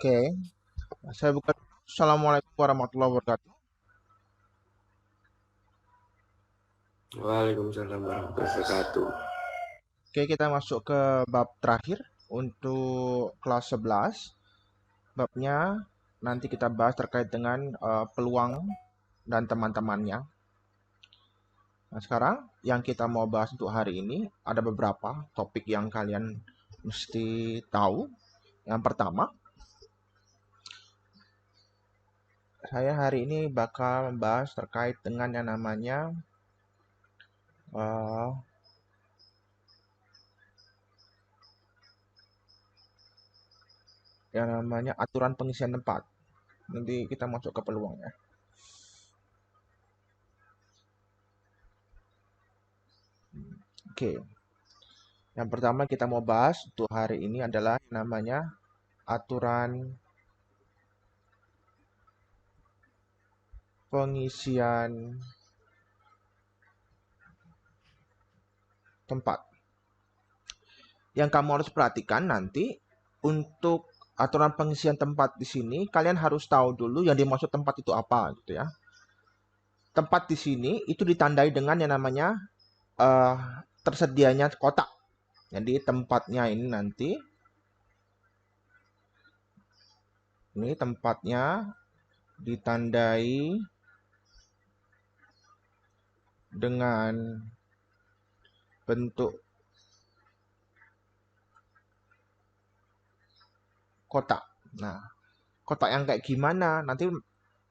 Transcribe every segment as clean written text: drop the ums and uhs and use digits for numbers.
Oke, saya buka dulu. Assalamualaikum warahmatullahi wabarakatuh. Waalaikumsalam warahmatullahi wabarakatuh. Oke, kita masuk ke bab terakhir untuk kelas 11. Babnya nanti kita bahas terkait dengan peluang dan teman-temannya. Nah, sekarang yang kita mau bahas untuk hari ini ada beberapa topik yang kalian mesti tahu. Yang pertama, saya hari ini bakal membahas terkait dengan yang namanya eh, aturan pengisian tempat. Nanti kita masuk ke peluangnya. Oke, yang pertama kita mau bahas untuk hari ini adalah yang namanya aturan pengisian tempat. Yang kamu harus perhatikan nanti untuk aturan pengisian tempat di sini, kalian harus tahu dulu yang dimaksud tempat itu apa gitu ya. Tempat di sini itu ditandai dengan yang namanya eh, tersedianya kotak. Jadi tempatnya ini tempatnya ditandai dengan bentuk kotak. Nah, kotak yang kayak gimana nanti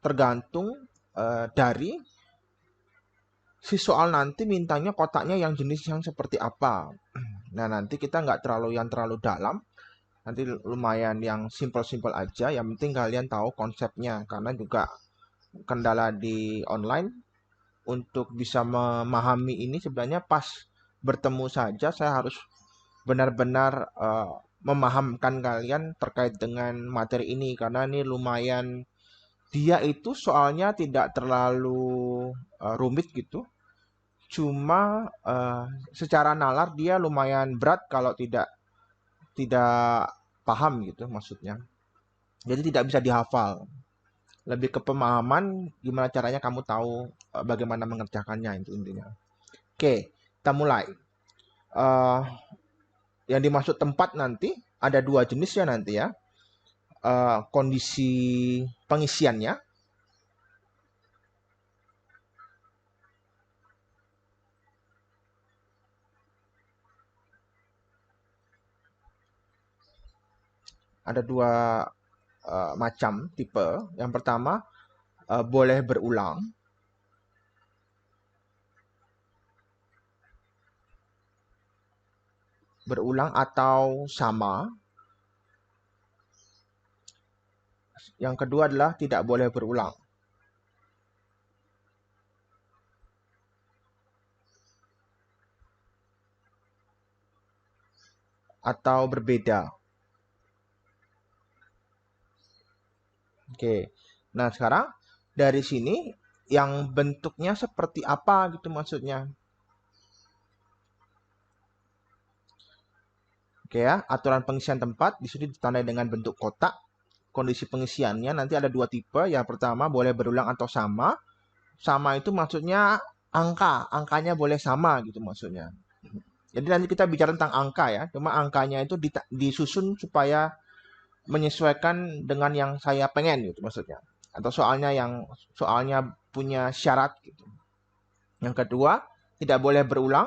tergantung dari si soal nanti mintanya kotaknya yang jenis yang seperti apa. Nah, nanti kita nggak terlalu dalam, nanti lumayan yang simple-simple aja. Yang penting kalian tahu konsepnya, karena juga kendala di online untuk bisa memahami ini sebenarnya pas bertemu saja saya harus benar-benar memahamkan kalian terkait dengan materi ini karena ini lumayan dia itu soalnya tidak terlalu rumit gitu. Cuma secara nalar dia lumayan berat kalau tidak tidak paham gitu maksudnya. Jadi tidak bisa dihafal. Lebih ke pemahaman gimana caranya kamu tahu bagaimana mengerjakannya itu intinya. Oke, kita mulai. Eh, yang dimaksud tempat nanti ada dua jenisnya nanti ya. Kondisi pengisiannya ada dua macam tipe. Yang pertama boleh berulang. Berulang atau sama. Yang kedua adalah tidak boleh berulang atau berbeda. Oke. Nah, sekarang dari sini yang bentuknya seperti apa gitu maksudnya. Oke ya, aturan pengisian tempat di sini ditandai dengan bentuk kotak. Kondisi pengisiannya nanti ada dua tipe. Yang pertama boleh berulang atau sama. Sama itu maksudnya angkanya boleh sama gitu maksudnya. Jadi nanti kita bicara tentang angka ya. Cuma angkanya itu disusun supaya menyesuaikan dengan yang saya pengen gitu maksudnya. Atau soalnya punya syarat gitu. Yang kedua, tidak boleh berulang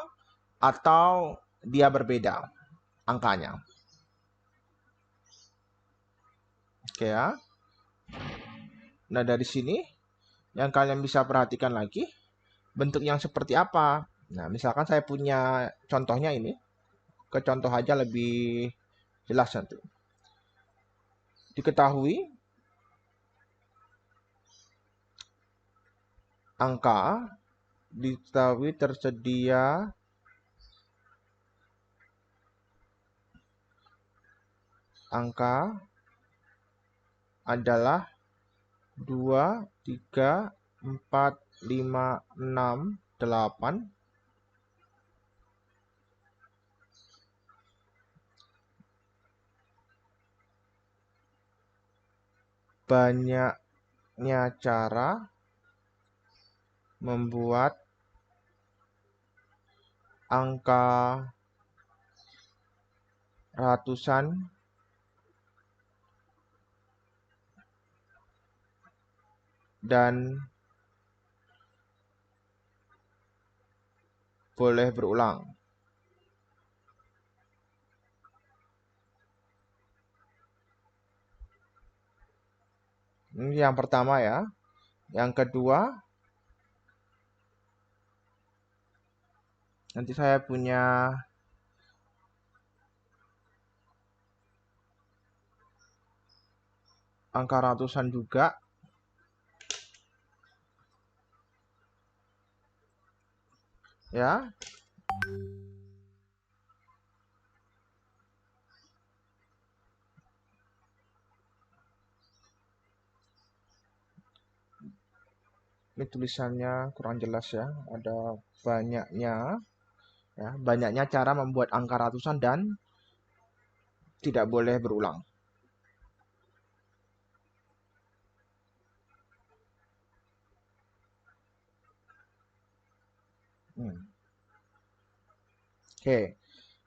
atau dia berbeda angkanya. Oke ya. Nah, dari sini yang kalian bisa perhatikan lagi bentuk yang seperti apa. Nah, misalkan saya punya contohnya ini, ke contoh aja lebih jelas nanti. Diketahui angka, diketahui tersedia angka adalah 2, 3, 4, 5, 6, 8. banyaknya cara membuat angka ratusan dan boleh berulang. Ini yang pertama ya. Yang kedua, nanti saya punya angka ratusan juga. Ya. Ini tulisannya kurang jelas ya. Ada banyaknya ya, banyaknya cara membuat angka ratusan dan tidak boleh berulang. Oke.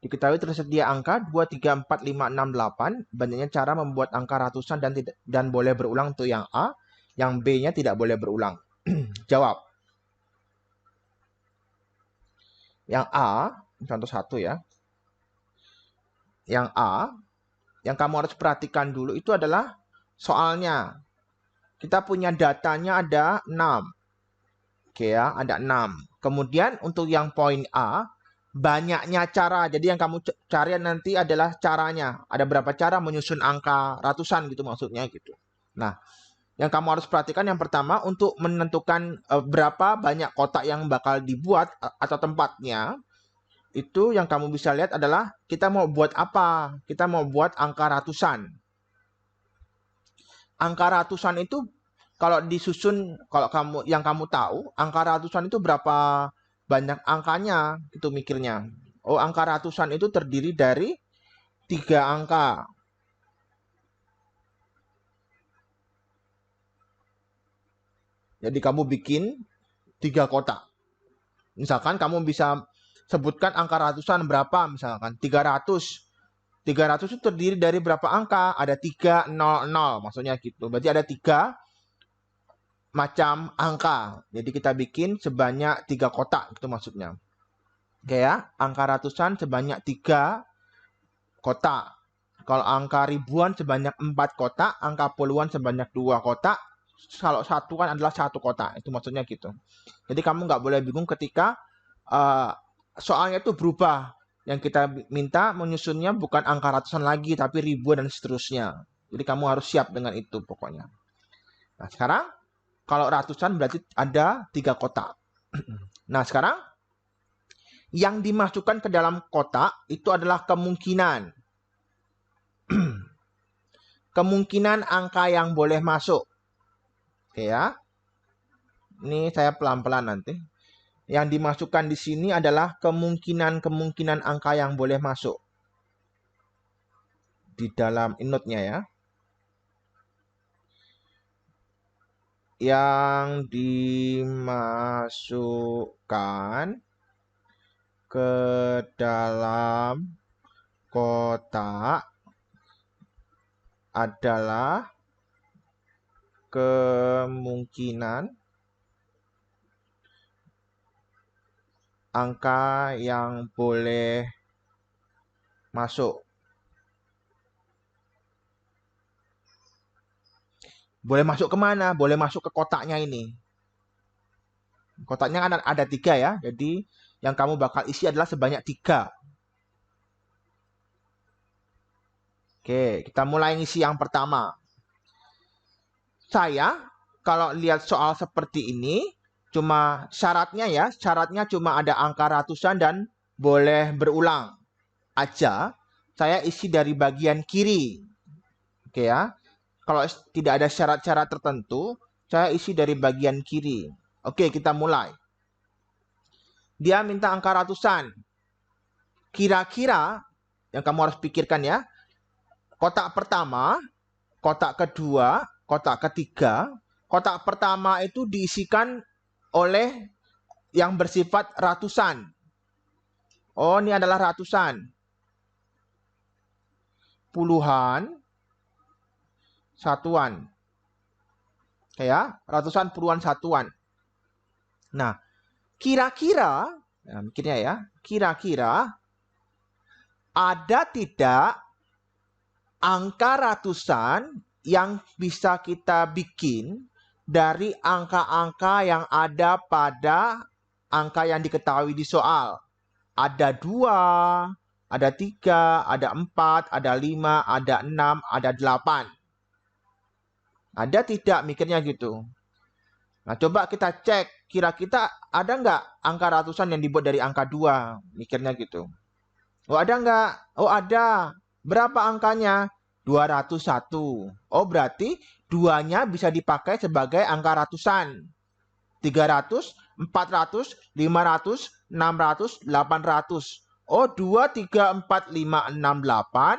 Diketahui tersedia angka 2, 3, 4, 5, 6, 8. Banyaknya cara membuat angka ratusan dan boleh berulang untuk yang A. Yang B-nya tidak boleh berulang. Jawab. Yang A, contoh 1 ya. Yang A, yang kamu harus perhatikan dulu itu adalah soalnya. Kita punya datanya ada 6. Oke ya, ada 6. Kemudian untuk yang poin A, banyaknya cara. Jadi yang kamu cari nanti adalah caranya. Ada berapa cara menyusun angka ratusan gitu maksudnya gitu. Nah, yang kamu harus perhatikan yang pertama untuk menentukan berapa banyak kotak yang bakal dibuat atau tempatnya. Itu yang kamu bisa lihat adalah kita mau buat apa? Kita mau buat angka ratusan. Angka ratusan itu kalau disusun, kalau yang kamu tahu, angka ratusan itu berapa banyak angkanya, itu mikirnya. Oh, angka ratusan itu terdiri dari 3 angka. Jadi kamu bikin 3 kotak. Misalkan kamu bisa sebutkan angka ratusan berapa, misalkan 300. 300 itu terdiri dari berapa angka? Ada 3, 0, 0, maksudnya gitu. Berarti ada 3 macam angka. Jadi kita bikin sebanyak 3 kotak, itu maksudnya. Oke ya, angka ratusan sebanyak 3 kotak. Kalau angka ribuan sebanyak 4 kotak, angka puluhan sebanyak 2 kotak. Kalau satuan adalah 1 kotak, itu maksudnya gitu. Jadi kamu nggak boleh bingung ketika soalnya itu berubah. Yang kita minta menyusunnya bukan angka ratusan lagi, tapi ribuan dan seterusnya. Jadi kamu harus siap dengan itu pokoknya. Nah sekarang, kalau ratusan berarti ada 3 kotak. Nah sekarang, yang dimasukkan ke dalam kotak itu adalah kemungkinan. Kemungkinan angka yang boleh masuk. Oke ya. Ini saya pelan-pelan nanti. Yang dimasukkan di sini adalah kemungkinan angka yang boleh masuk di dalam inputnya ya. Yang dimasukkan ke dalam kotak adalah kemungkinan angka yang boleh masuk. Boleh masuk kemana? Boleh masuk ke kotaknya ini. Kotaknya kan ada 3 ya. Jadi yang kamu bakal isi adalah sebanyak 3. Oke, kita mulai ngisi yang pertama. Saya kalau lihat soal seperti ini, cuma syaratnya cuma ada angka ratusan dan boleh berulang aja. Saya isi dari bagian kiri. Oke ya. Kalau tidak ada syarat-syarat tertentu, saya isi dari bagian kiri. Oke, kita mulai. Dia minta angka ratusan. Kira-kira yang kamu harus pikirkan ya, kotak pertama, kotak kedua, kotak ketiga, kotak pertama itu diisikan oleh yang bersifat ratusan. Oh, ini adalah ratusan. Puluhan, satuan. Ya, ratusan, puluhan, satuan. Nah, kira-kira, mikirnya ya, kira-kira ada tidak angka ratusan yang bisa kita bikin dari angka-angka yang ada pada angka yang diketahui di soal? Ada 2, ada 3, ada 4, ada 5, ada 6, ada 8. Ada tidak mikirnya gitu? Nah, coba kita cek, kira-kira ada nggak angka ratusan yang dibuat dari angka 2? Mikirnya gitu. Oh, ada nggak? Oh, ada. Berapa angkanya? 201. Oh, berarti 2-nya bisa dipakai sebagai angka ratusan. 300, 400, 500, 600, 800. Oh, 2, 3, 4, 5, 6, 8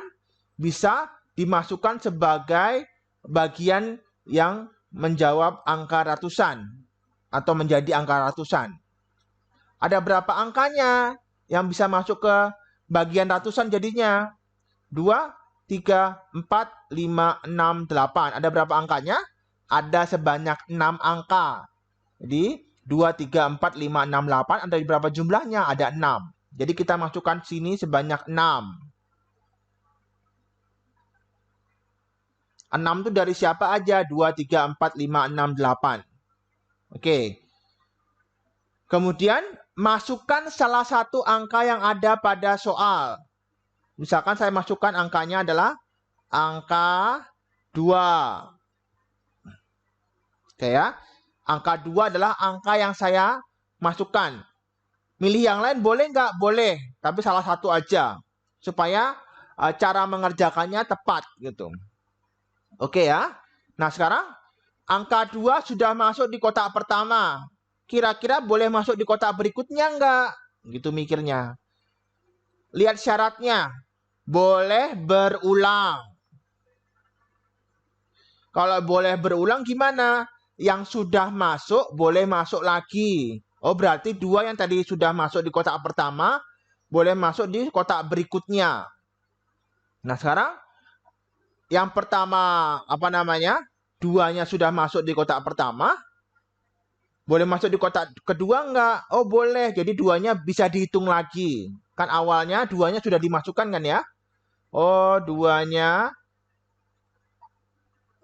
bisa dimasukkan sebagai bagian yang menjawab angka ratusan atau menjadi angka ratusan. Ada berapa angkanya yang bisa masuk ke bagian ratusan jadinya? 2, 3, 4, 5, 6, 8. Ada berapa angkanya? Ada sebanyak 6 angka. Jadi 2, 3, 4, 5, 6, 8 ada berapa jumlahnya? Ada 6. Jadi kita masukkan sini sebanyak 6. 6 itu dari siapa aja? 2, 3, 4, 5, 6, 8. Oke. Kemudian masukkan salah satu angka yang ada pada soal. Misalkan saya masukkan angkanya adalah angka 2. Oke ya. Angka 2 adalah angka yang saya masukkan. Milih yang lain boleh nggak? Boleh. Tapi salah satu aja. Supaya cara mengerjakannya tepat gitu. Oke ya. Nah sekarang angka 2 sudah masuk di kotak pertama. Kira-kira boleh masuk di kotak berikutnya nggak? Gitu mikirnya. Lihat syaratnya. Boleh berulang. Kalau boleh berulang gimana? Yang sudah masuk boleh masuk lagi. Oh berarti 2 yang tadi sudah masuk di kotak pertama boleh masuk di kotak berikutnya. Nah sekarang yang pertama 2-nya sudah masuk di kotak pertama. Boleh masuk di kotak kedua enggak? Oh boleh, jadi 2-nya bisa dihitung lagi. Kan awalnya 2-nya sudah dimasukkan kan ya? Oh 2-nya,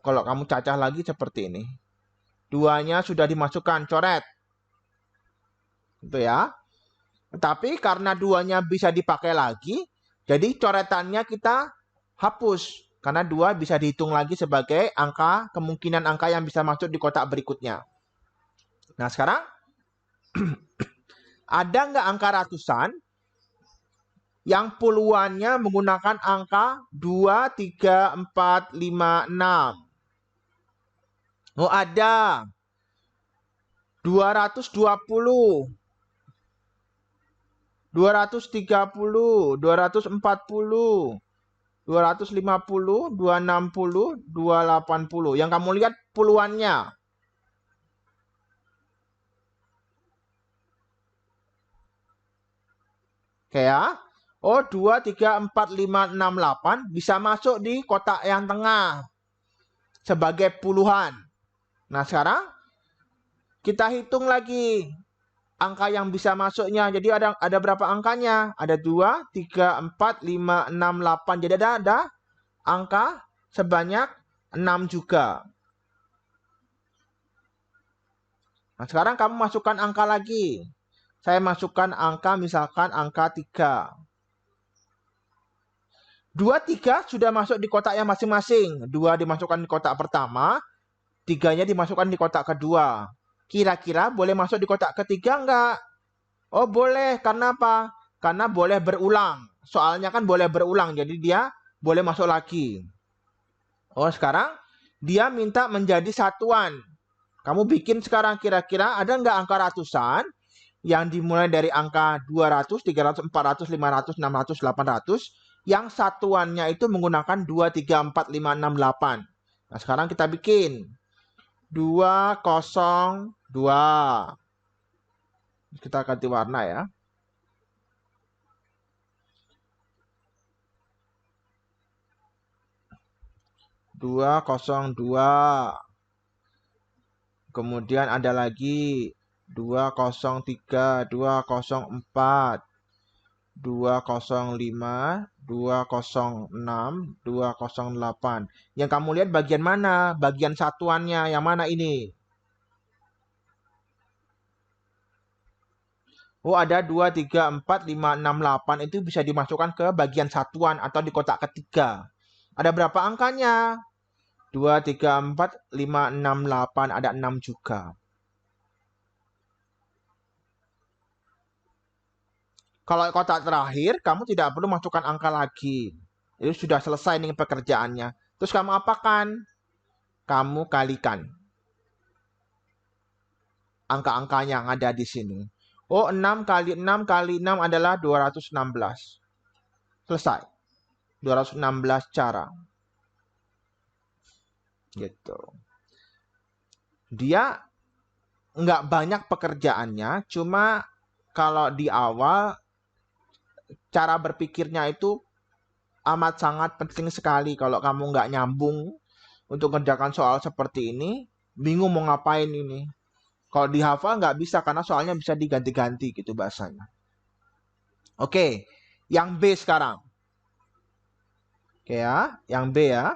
kalau kamu cacah lagi seperti ini. 2-nya sudah dimasukkan, coret. Gitu ya. Tapi karena 2-nya bisa dipakai lagi, jadi coretannya kita hapus. Karena 2 bisa dihitung lagi sebagai angka, kemungkinan angka yang bisa masuk di kotak berikutnya. Nah sekarang, ada nggak angka ratusan yang puluhannya menggunakan angka 2, 3, 4, 5, 6? Oh ada. 220. 230, 240, 250, 260, 280. Yang kamu lihat puluhannya. Oke ya. Oh 2, 3, 4, 5, 6, 8 bisa masuk di kotak yang tengah sebagai puluhan. Nah sekarang kita hitung lagi angka yang bisa masuknya. Jadi ada berapa angkanya? Ada 2, 3, 4, 5, 6, 8. Jadi ada angka sebanyak 6 juga. Nah sekarang kamu masukkan angka lagi. Saya masukkan angka misalkan angka 3. 2, 3 sudah masuk di kotak yang masing-masing. 2 dimasukkan di kotak pertama, 3-nya dimasukkan di kotak kedua. Kira-kira boleh masuk di kotak ketiga enggak? Oh boleh, karena apa? Karena boleh berulang. Soalnya kan boleh berulang, jadi dia boleh masuk lagi. Oh sekarang dia minta menjadi satuan. Kamu bikin sekarang kira-kira ada enggak angka ratusan yang dimulai dari angka 200, 300, 400, 500, 600, 800 yang satuannya itu menggunakan 2, 3, 4, 5, 6, 8. Nah, sekarang kita bikin 202. Kita ganti warna ya. 202. Kemudian ada lagi 203, 204, 205, 206, 208. Yang kamu lihat bagian mana? Bagian satuannya yang mana ini? Oh, ada 2, 3, 4, 5, 6, 8. Itu bisa dimasukkan ke bagian satuan atau di kotak ketiga. Ada berapa angkanya? 2, 3, 4, 5, 6, 8. Ada 6 juga. Kalau kotak terakhir, kamu tidak perlu masukkan angka lagi. Itu sudah selesai nih pekerjaannya. Terus kamu apakan? Kamu kalikan angka-angkanya yang ada di sini. Oh, 6 kali 6 kali 6 adalah 216. Selesai. 216 cara. Gitu. Dia nggak banyak pekerjaannya, cuma kalau di awal cara berpikirnya itu amat sangat penting sekali. Kalau kamu nggak nyambung untuk mengerjakan soal seperti ini, bingung mau ngapain ini. Kalau dihafal nggak bisa karena soalnya bisa diganti-ganti gitu bahasanya. Oke, yang B sekarang. Oke ya, yang B ya.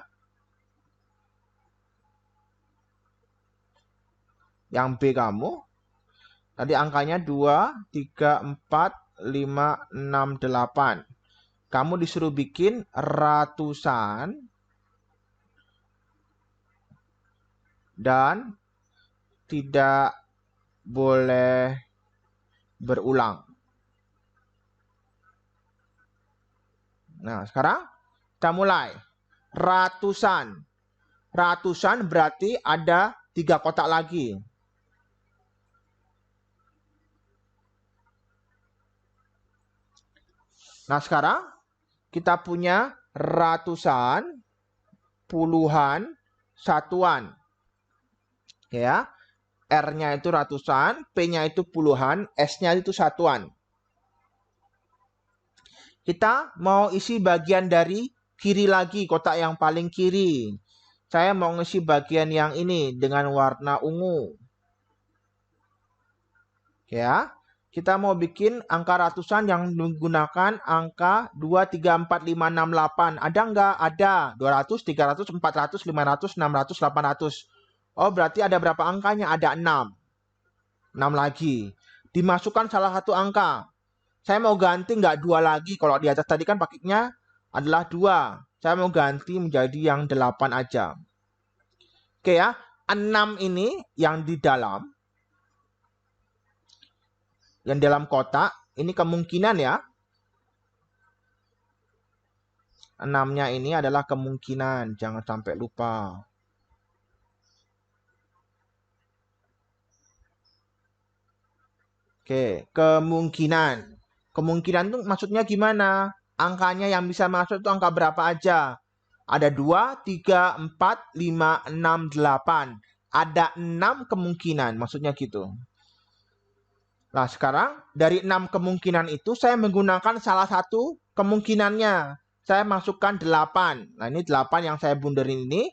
Yang B kamu. Tadi angkanya 2, 3, 4, 5, 6, 8. Kamu disuruh bikin ratusan dan tidak boleh berulang. Nah, sekarang kita mulai. Ratusan. Ratusan berarti ada 3 kotak lagi. Nah, sekarang kita punya ratusan, puluhan, satuan. Ya. R-nya itu ratusan, P-nya itu puluhan, S-nya itu satuan. Kita mau isi bagian dari kiri lagi, kotak yang paling kiri. Saya mau ngisi bagian yang ini dengan warna ungu. Ya, kita mau bikin angka ratusan yang menggunakan angka 2, 3, 4, 5, 6, 8. Ada nggak? Ada. 200, 300, 400, 500, 600, 800. Oh, berarti ada berapa angkanya? Ada 6. 6 lagi. Dimasukkan salah satu angka. Saya mau ganti nggak 2 lagi. Kalau di atas tadi kan pakainya adalah 2. Saya mau ganti menjadi yang 8 aja. Oke ya. 6 ini yang di dalam. Yang dalam kotak. Ini kemungkinan ya. 6-nya ini adalah kemungkinan. Jangan sampai lupa. Oke, kemungkinan. Kemungkinan itu maksudnya gimana? Angkanya yang bisa masuk itu angka berapa aja? Ada 2, 3, 4, 5, 6, 8. Ada 6 kemungkinan, maksudnya gitu. Nah, sekarang dari 6 kemungkinan itu saya menggunakan salah satu kemungkinannya. Saya masukkan 8. Nah, ini 8 yang saya bunderin ini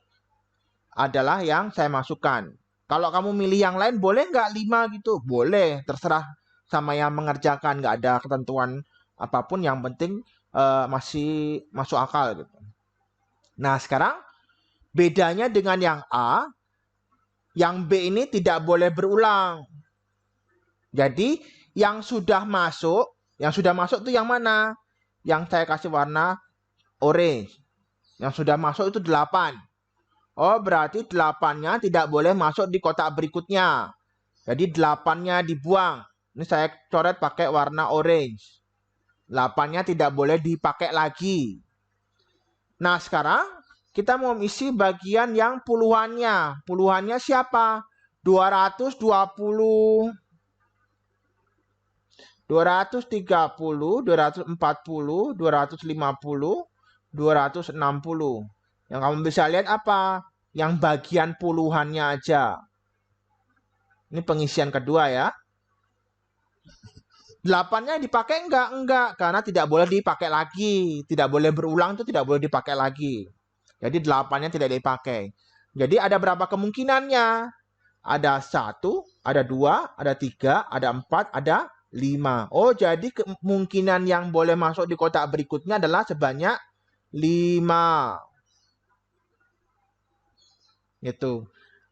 adalah yang saya masukkan. Kalau kamu milih yang lain, boleh nggak 5 gitu? Boleh, terserah sama yang mengerjakan, nggak ada ketentuan apapun, yang penting masih masuk akal gitu. Nah, sekarang bedanya dengan yang A, yang B ini tidak boleh berulang. Jadi yang sudah masuk itu yang mana? Yang saya kasih warna orange. Yang sudah masuk itu 8. Oh, berarti 8-nya tidak boleh masuk di kotak berikutnya. Jadi 8-nya dibuang. Ini saya coret pakai warna orange. 8-nya tidak boleh dipakai lagi. Nah, sekarang kita mau isi bagian yang puluhannya. Puluhannya siapa? 220, 230, 240, 250, 260. Yang kamu bisa lihat apa? yang bagian puluhannya aja. Ini pengisian kedua ya. 8-nya dipakai enggak? Enggak, karena tidak boleh dipakai lagi. Tidak boleh berulang, itu tidak boleh dipakai lagi. Jadi 8-nya tidak dipakai. Jadi ada berapa kemungkinannya? Ada 1, ada 2, ada 3, ada 4, ada 5. Oh, jadi kemungkinan yang boleh masuk di kotak berikutnya adalah sebanyak 5. Gitu.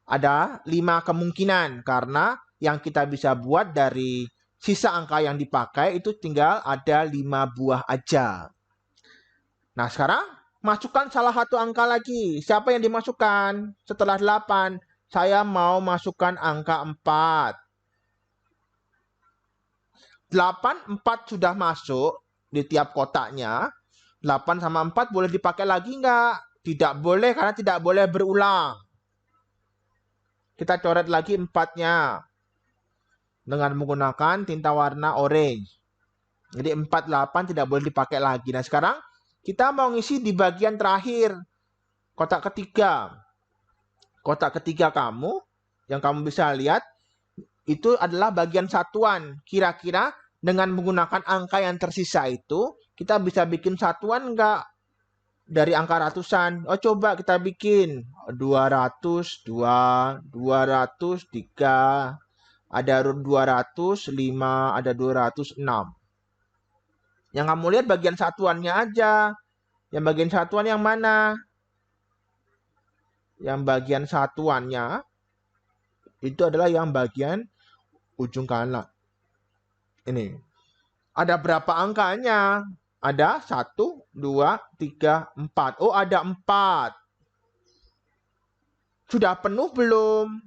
Ada 5 kemungkinan karena yang kita bisa buat dari sisa angka yang dipakai itu tinggal ada 5 buah aja. Nah, sekarang masukkan salah satu angka lagi. Siapa yang dimasukkan setelah 8? Saya mau masukkan angka 4. 8, 4 sudah masuk di tiap kotaknya. 8 sama 4 boleh dipakai lagi nggak? Tidak boleh karena tidak boleh berulang. Kita coret lagi 4-nya dengan menggunakan tinta warna orange. Jadi 4, 8 tidak boleh dipakai lagi. Nah, sekarang kita mau ngisi di bagian terakhir. Kotak ketiga. Kotak ketiga kamu, yang kamu bisa lihat, itu adalah bagian satuan. Kira-kira dengan menggunakan angka yang tersisa itu, kita bisa bikin satuan nggak? Dari angka ratusan. Oh, coba kita bikin 202, 203, ada 205, ada 206. Yang kamu lihat bagian satuannya aja. Yang bagian satuan yang mana? Yang bagian satuannya itu adalah yang bagian ujung kanan. Ini. Ada berapa angkanya? Ada 1, 2, 3, 4. Oh, ada 4. Sudah penuh belum?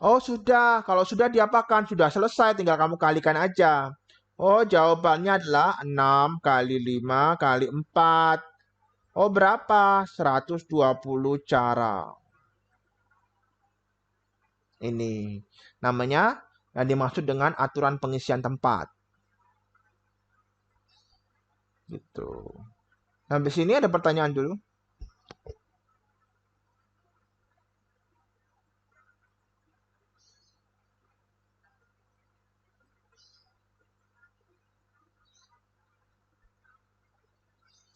Oh, sudah. Kalau sudah diapakan? Sudah selesai, tinggal kamu kalikan aja. Oh, jawabannya adalah 6 kali 5 kali 4. Oh, berapa? 120 cara. Ini namanya yang dimaksud dengan aturan pengisian tempat. Gitu. Sampai sini ada pertanyaan dulu?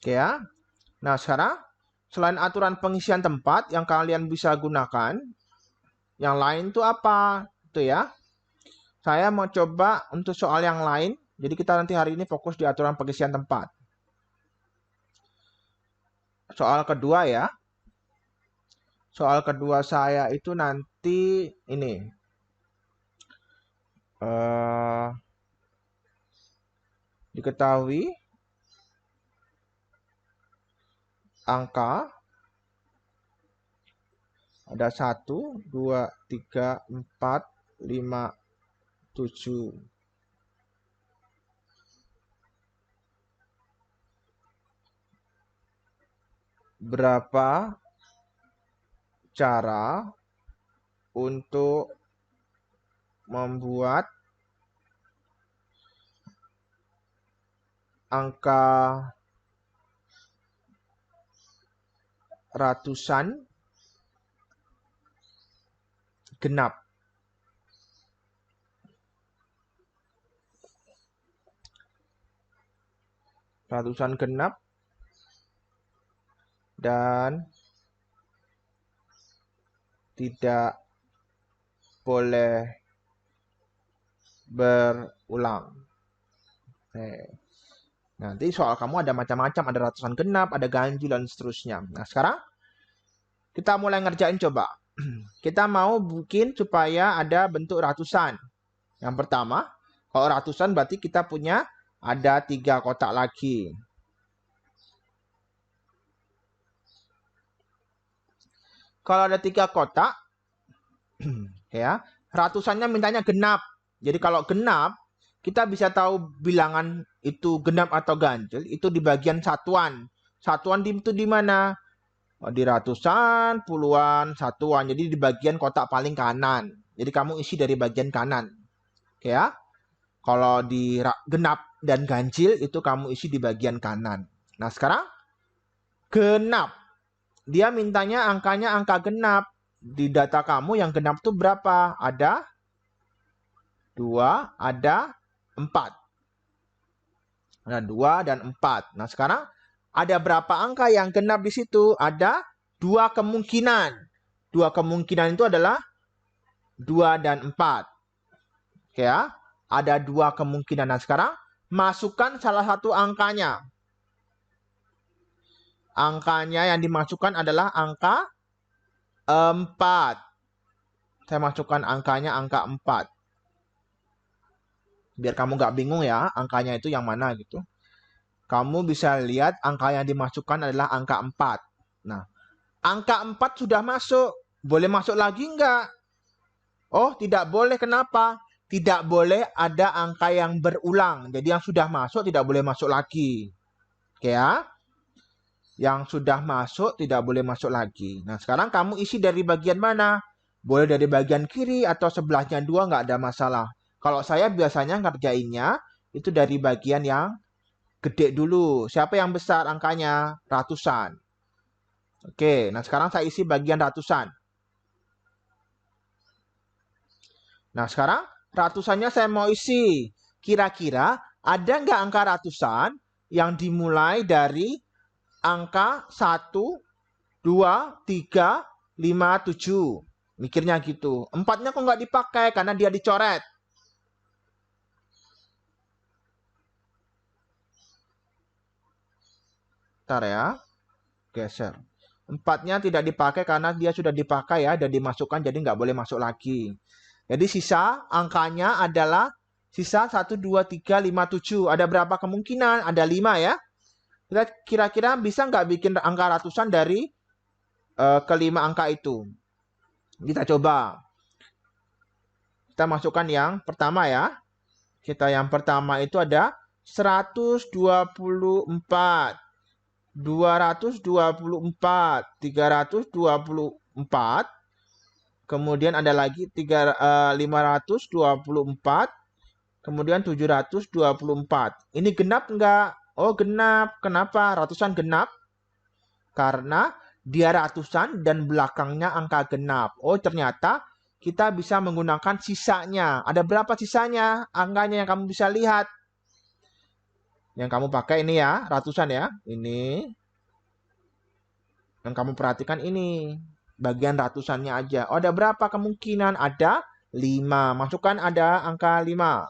Oke ya. Nah, sekarang selain aturan pengisian tempat yang kalian bisa gunakan, yang lain tuh apa? Itu ya. Saya mau coba untuk soal yang lain. Jadi kita nanti hari ini fokus di aturan pengisian tempat. Soal kedua ya. Soal kedua saya itu nanti ini. Diketahui angka ada 1, 2, 3, 4, 5, 7. Berapa cara untuk membuat angka ratusan genap? Ratusan genap dan tidak boleh berulang. Nanti soal kamu ada macam-macam, ada ratusan genap, ada ganjil, dan seterusnya. Nah, sekarang kita mulai ngerjain coba. Kita mau bikin supaya ada bentuk ratusan. Yang pertama, kalau ratusan berarti kita punya ada 3 kotak lagi. Kalau ada 3 kotak, ya, ratusannya mintanya genap. Jadi kalau genap, kita bisa tahu bilangan itu genap atau ganjil itu di bagian satuan. Satuan itu di mana? Di ratusan, puluhan, satuan. Jadi di bagian kotak paling kanan. Jadi kamu isi dari bagian kanan. Oke ya. Kalau di genap dan ganjil itu kamu isi di bagian kanan. Nah, sekarang genap. dia mintanya angkanya angka genap. Di data kamu yang genap itu berapa? Ada 2, ada 4. Ada 2 dan 4. Nah, sekarang ada berapa angka yang genap di situ? Ada 2 kemungkinan. 2 kemungkinan itu adalah 2 dan 4. Oke ya. Ada 2 kemungkinan. Nah, sekarang masukkan salah satu angkanya. Angkanya yang dimasukkan adalah angka 4. Saya masukkan angkanya angka 4. Biar kamu nggak bingung ya, angkanya itu yang mana gitu. Kamu bisa lihat angka yang dimasukkan adalah angka 4. Nah, angka 4 sudah masuk. Boleh masuk lagi nggak? Oh, tidak boleh. Kenapa? Tidak boleh ada angka yang berulang. Jadi yang sudah masuk tidak boleh masuk lagi. Oke ya? Yang sudah masuk tidak boleh masuk lagi. Nah, sekarang kamu isi dari bagian mana? Boleh dari bagian kiri atau sebelahnya 2, nggak ada masalah. Kalau saya biasanya ngerjainnya itu dari bagian yang gede dulu. Siapa yang besar angkanya? Ratusan. Oke, nah sekarang saya isi bagian ratusan. Nah, sekarang ratusannya saya mau isi. Kira-kira ada nggak angka ratusan yang dimulai dari angka 1, 2, 3, 5, 7. Mikirnya gitu. 4-nya kok nggak dipakai karena dia dicoret. Bentar ya. Geser. 4-nya tidak dipakai karena dia sudah dipakai ya dan dimasukkan jadi nggak boleh masuk lagi. Jadi sisa angkanya adalah sisa 1, 2, 3, 5, 7. Ada berapa kemungkinan? Ada 5 ya. Kira-kira bisa nggak bikin angka ratusan dari kelima angka itu? Kita coba. Kita masukkan yang pertama ya. Yang pertama itu ada 124, 224, 324. Kemudian ada lagi 524. Kemudian 724. Ini genap enggak? Oh, genap. Kenapa? Ratusan genap. Karena dia ratusan dan belakangnya angka genap. Oh, ternyata kita bisa menggunakan sisanya. Ada berapa sisanya? Angkanya yang kamu bisa lihat. Yang kamu pakai ini ya, ratusan ya. Ini. Yang kamu perhatikan ini. Bagian ratusannya aja. Oh, ada berapa kemungkinan? Ada 5. Masukkan ada angka 5.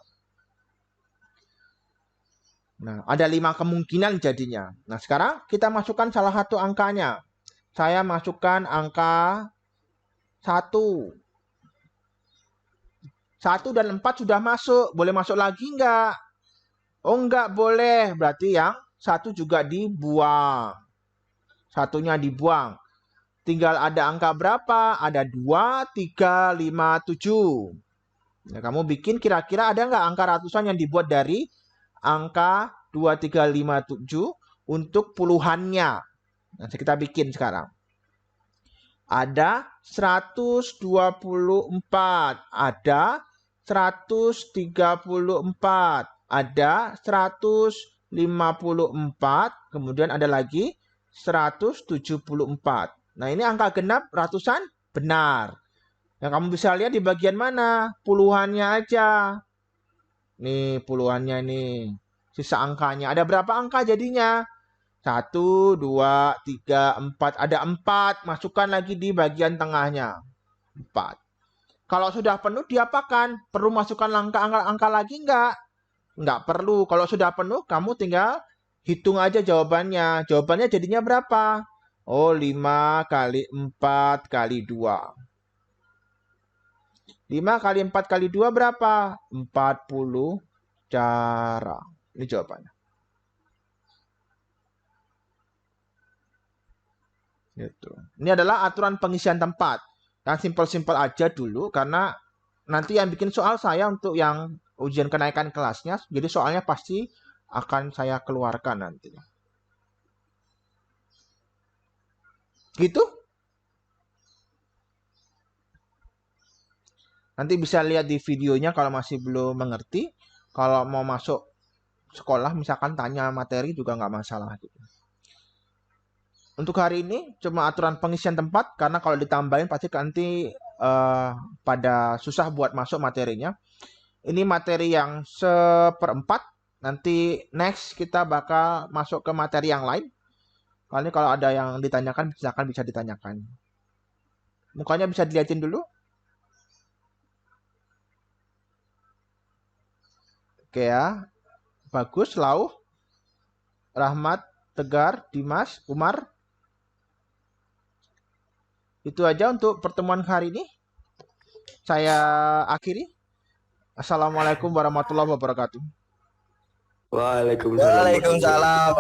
Nah, ada 5 kemungkinan jadinya. Nah, sekarang kita masukkan salah satu angkanya. Saya masukkan angka 1. 1 dan 4 sudah masuk. Boleh masuk lagi enggak? Oh, enggak boleh. Berarti yang 1 juga dibuang. Satunya dibuang. Tinggal ada angka berapa? Ada 2, 3, 5, 7. Nah, kamu bikin kira-kira ada nggak angka ratusan yang dibuat dari angka 2, 3, 5, 7 untuk puluhannya. Nah, kita bikin sekarang. Ada 124, ada 134, ada 154, kemudian ada lagi 174. Nah, ini angka genap ratusan benar. Yang kamu bisa lihat di bagian mana? Puluhannya aja. Nih, puluhannya nih. Sisa angkanya. Ada berapa angka jadinya? 1, 2, 3, 4. Ada 4. Masukkan lagi di bagian tengahnya. 4. Kalau sudah penuh, diapakan? Perlu masukkan angka lagi enggak? Enggak perlu. Kalau sudah penuh, kamu tinggal hitung aja jawabannya. Jawabannya jadinya berapa? Oh, 5 kali 4 kali 2. 5 kali 4 kali 2 berapa? 40 cara. Ini jawabannya. Gitu. Ini adalah aturan pengisian tempat. Yang simpel-simpel aja dulu karena nanti yang bikin soal saya untuk yang ujian kenaikan kelasnya, jadi soalnya pasti akan saya keluarkan nanti. Gitu? Nanti bisa lihat di videonya kalau masih belum mengerti. Kalau mau masuk sekolah misalkan tanya materi juga nggak masalah gitu. Untuk hari ini cuma aturan pengisian tempat karena kalau ditambahin pasti nanti pada susah buat masuk materinya. Ini materi yang seperempat. Nanti next kita bakal masuk ke materi yang lain. Kali ini kalau ada yang ditanyakan silakan bisa ditanyakan. Mukanya bisa dilihatin dulu. Oke ya. Bagus, Lau, Rahmat, Tegar, Dimas, Umar. Itu aja untuk pertemuan hari ini. Saya akhiri. Assalamualaikum warahmatullahi wabarakatuh. Waalaikumsalam warahmatullahi wabarakatuh. Waalaikumsalam.